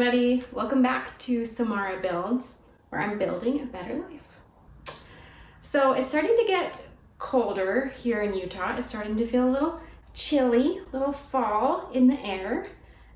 everybody. Welcome back to Samara Builds, where I'm building a better life. So it's starting to get colder here in Utah. It's starting to feel a little chilly, little fall in the air.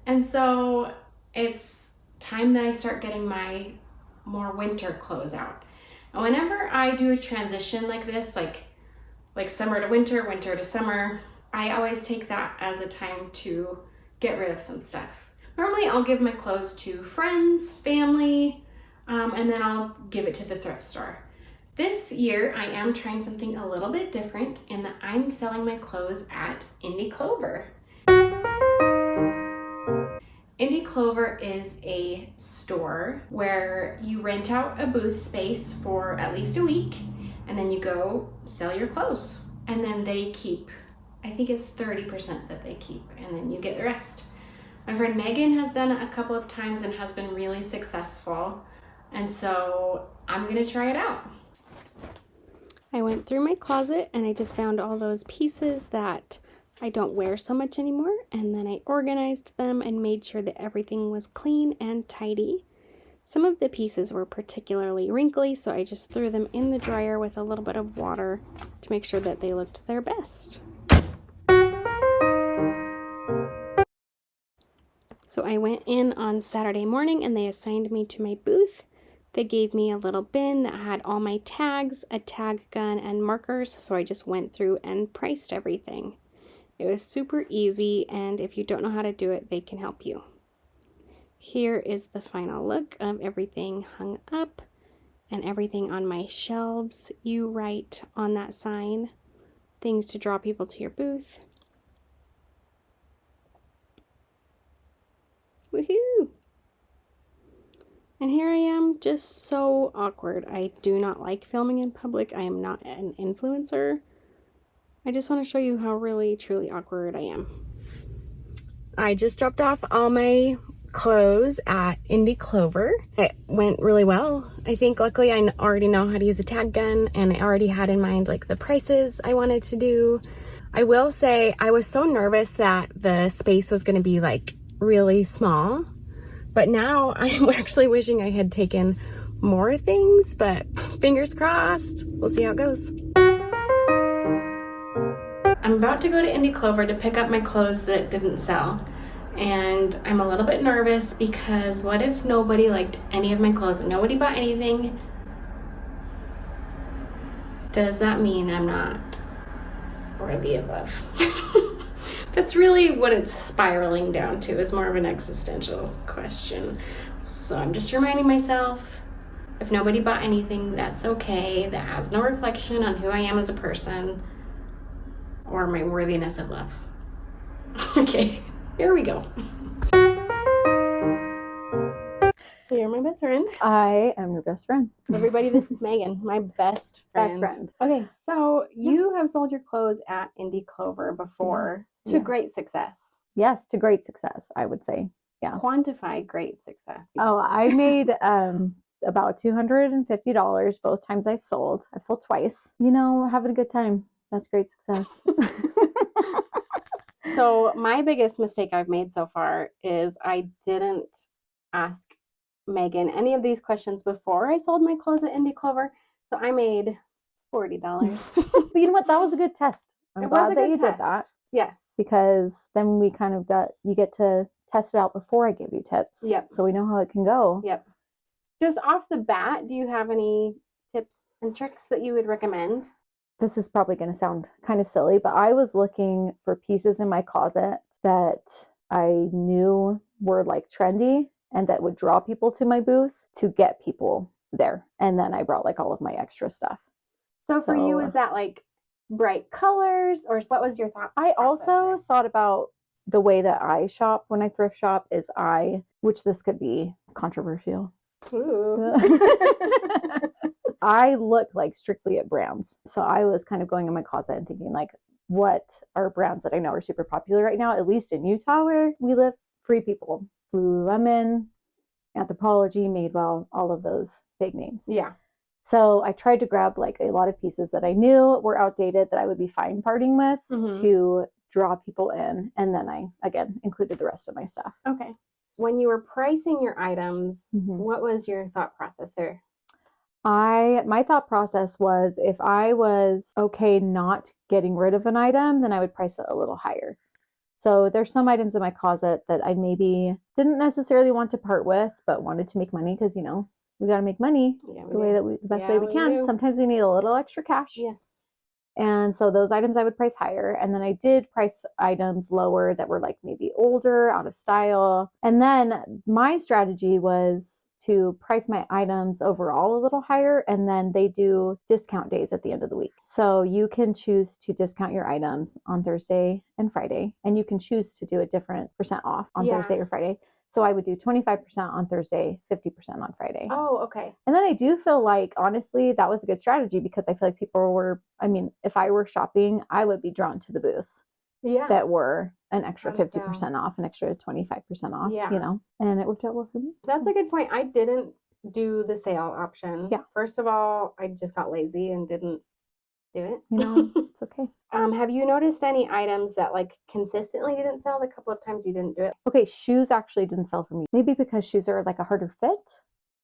And so it's time that I start getting my more winter clothes out. And whenever I do a transition like this, like summer to winter, winter to summer, I always take that as a time to get rid of some stuff. Normally I'll give my clothes to friends, family, and then I'll give it to the thrift store. This year I am trying something a little bit different in that I'm selling my clothes at Indy Clover. Indy Clover is a store where you rent out a booth space for at least a week, and then you go sell your clothes. And then they keep, I think it's 30% that they keep, and then you get the rest. My friend Megan has done it a couple of times and has been really successful. And so I'm gonna try it out. I went through my closet and I just found all those pieces that I don't wear so much anymore. And then I organized them and made sure that everything was clean and tidy. Some of the pieces were particularly wrinkly, so I just threw them in the dryer with a little bit of water to make sure that they looked their best. So I went in on Saturday morning and they assigned me to my booth. They gave me a little bin that had all my tags, a tag gun, and markers, so I just went through and priced everything. It was super easy, and if you don't know how to do it, they can help you. Here is the final look of everything hung up and everything on my shelves. You write on that sign things to draw people to your booth. Woohoo! And here I am, just so awkward. I do not like filming in public. I am not an influencer. I just want to show you how really, truly awkward I am. I just dropped off all my clothes at Indy Clover. It went really well. I think luckily I already know how to use a tag gun, and I already had in mind like the prices I wanted to do. I will say I was so nervous that the space was going to be like really small, but now I'm actually wishing I had taken more things, but fingers crossed. We'll see how it goes. I'm about to go to Indy Clover to pick up my clothes that didn't sell, and I'm a little bit nervous because what if nobody liked any of my clothes and nobody bought anything? Does that mean I'm not worthy of love? That's really what it's spiraling down to, is more of an existential question. So I'm just reminding myself, if nobody bought anything, that's okay. That has no reflection on who I am as a person or my worthiness of love. Okay, here we go. So you're my best friend. I am your best friend. Everybody, this is Megan, my best friend. Okay, so you have sold your clothes at Indy Clover before to great success. Yes, to great success, I would say. Yeah. Quantify great success. Oh, I made about $250 both times I've sold. I've sold twice. You know, having a good time. That's great success. So my biggest mistake I've made so far is I didn't ask Megan any of these questions before I sold my clothes at Indy Clover. So I made $40. But you know what? That was a good test. I'm glad that you did that. Yes. Because then we kind of you get to test it out before I give you tips. Yep. So we know how it can go. Yep. Just off the bat, do you have any tips and tricks that you would recommend? This is probably going to sound kind of silly, but I was looking for pieces in my closet that I knew were like trendy and that would draw people to my booth to get people there. And then I brought like all of my extra stuff. So for you, is that like bright colors, or what was your thought? I also thought about the way that I shop when I thrift shop is which this could be controversial. Ooh. I look like strictly at brands. So I was kind of going in my closet and thinking like, what are brands that I know are super popular right now, at least in Utah where we live? Free People, Lululemon, Anthropologie, Madewell, all of those big names. Yeah. So I tried to grab like a lot of pieces that I knew were outdated that I would be fine parting with to draw people in. And then I, again, included the rest of my stuff. Okay. when you were pricing your items, Mhm. what was your thought process there? My thought process was if I was okay not getting rid of an item, then I would price it a little higher. So there's some items in my closet that I maybe didn't necessarily want to part with, but wanted to make money because, we got to make money Yeah, the best way we can. do. Sometimes we need a little extra cash. Yes. And so those items I would price higher. And then I did price items lower that were like maybe older, out of style. And then my strategy was to price my items overall a little higher. And then they do discount days at the end of the week. So you can choose to discount your items on Thursday and Friday. And you can choose to do a different percent off on Thursday or Friday. So I would do 25% on Thursday, 50% on Friday. Oh, okay. And then I do feel like, honestly, that was a good strategy because I feel like people were, if I were shopping, I would be drawn to the booths that were an extra 50% off, an extra 25% off, and it worked out well for me. That's a good point. I didn't do the sale option. Yeah. First of all, I just got lazy and didn't do it. It's okay. Have you noticed any items that like consistently didn't sell? The couple of times you didn't do it? Okay, shoes actually didn't sell for me. Maybe because shoes are like a harder fit.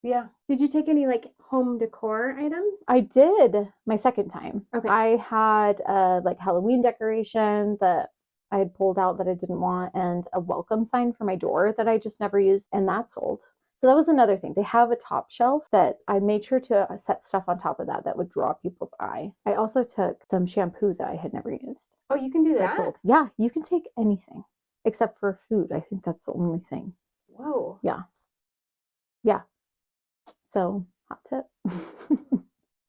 Yeah. Did you take any like home decor items? I did my second time. Okay. I had a like Halloween decoration that I had pulled out that I didn't want, and a welcome sign for my door that I just never used, and that sold. So that was another thing. They have a top shelf that I made sure to set stuff on top of that would draw people's eye. I also took some shampoo that I had never used. Oh, you can do that? That sold. Yeah, you can take anything except for food. I think that's the only thing. Whoa. Yeah. Yeah. So, hot tip.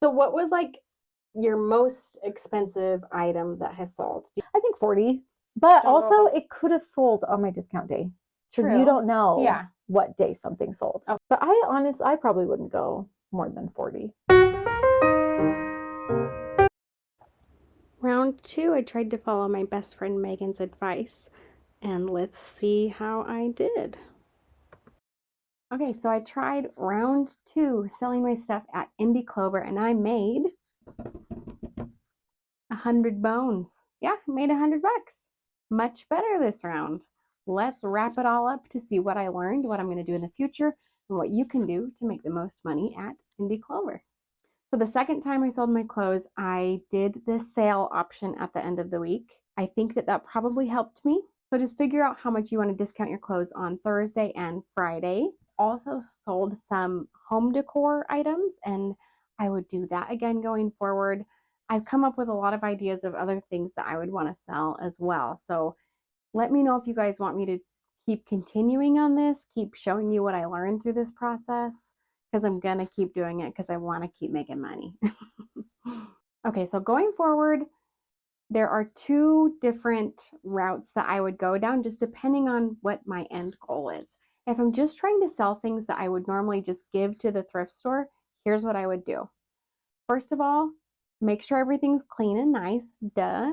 So what was like your most expensive item that has sold? I think 40. But also it could have sold on my discount day. Because you don't know what day something sold. Oh. But I probably wouldn't go more than 40. Round 2, I tried to follow my best friend Megan's advice, and let's see how I did. Okay, so I tried round 2 selling my stuff at Indy Clover, and I made 100 bones. Yeah, made $100. Much better this round. Let's wrap it all up to see what I learned, what I'm going to do in the future, and what you can do to make the most money at Indy Clover. So the second time I sold my clothes, I did the sale option at the end of the week. I think that probably helped me. So just figure out how much you want to discount your clothes on Thursday and Friday. Also sold some home decor items, and I would do that again going forward. I've come up with a lot of ideas of other things that I would want to sell as well. So let me know if you guys want me to keep continuing on this, keep showing you what I learned through this process, because I'm going to keep doing it because I want to keep making money. Okay, so going forward, there are 2 different routes that I would go down just depending on what my end goal is. If I'm just trying to sell things that I would normally just give to the thrift store, here's what I would do. First of all, make sure everything's clean and nice, duh.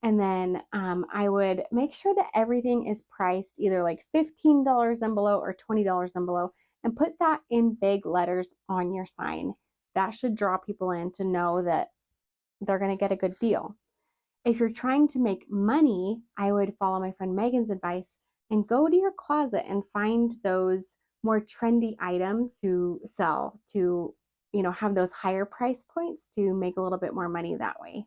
And then I would make sure that everything is priced either like $15 and below or $20 and below, and put that in big letters on your sign. That should draw people in to know that they're going to get a good deal. If you're trying to make money, I would follow my friend Megan's advice and go to your closet and find those more trendy items to sell to, have those higher price points to make a little bit more money that way.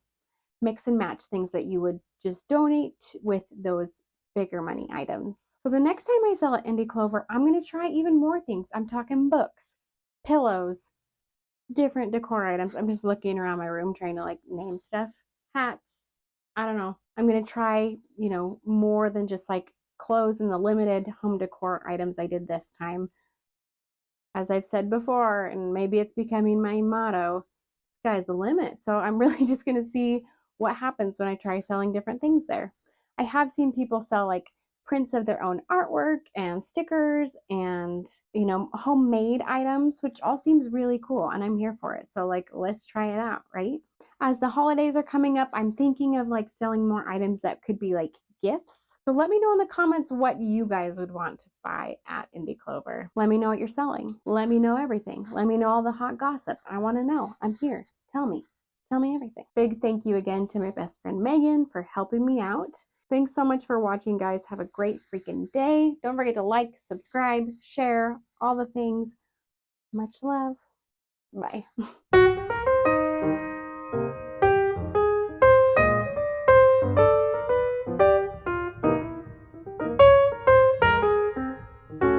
Mix and match things that you would just donate with those bigger money items. So the next time I sell at Indy Clover, I'm going to try even more things. I'm talking books, pillows, different decor items. I'm just looking around my room trying to like name stuff, hats. I don't know. I'm going to try, more than just like clothes and the limited home decor items I did this time. As I've said before, and maybe it's becoming my motto, sky's the limit. So I'm really just going to see what happens when I try selling different things there. I have seen people sell like prints of their own artwork and stickers and, homemade items, which all seems really cool, and I'm here for it. So like, let's try it out, right? As the holidays are coming up, I'm thinking of like selling more items that could be like gifts. So let me know in the comments what you guys would want to buy at Indy Clover. Let me know what you're selling. Let me know everything. Let me know all the hot gossip. I want to know. I'm here. Tell me everything. Big thank you again to my best friend Megan for helping me out. Thanks so much for watching, guys. Have a great freaking day. Don't forget to like, subscribe, share, all the things. Much love. Bye.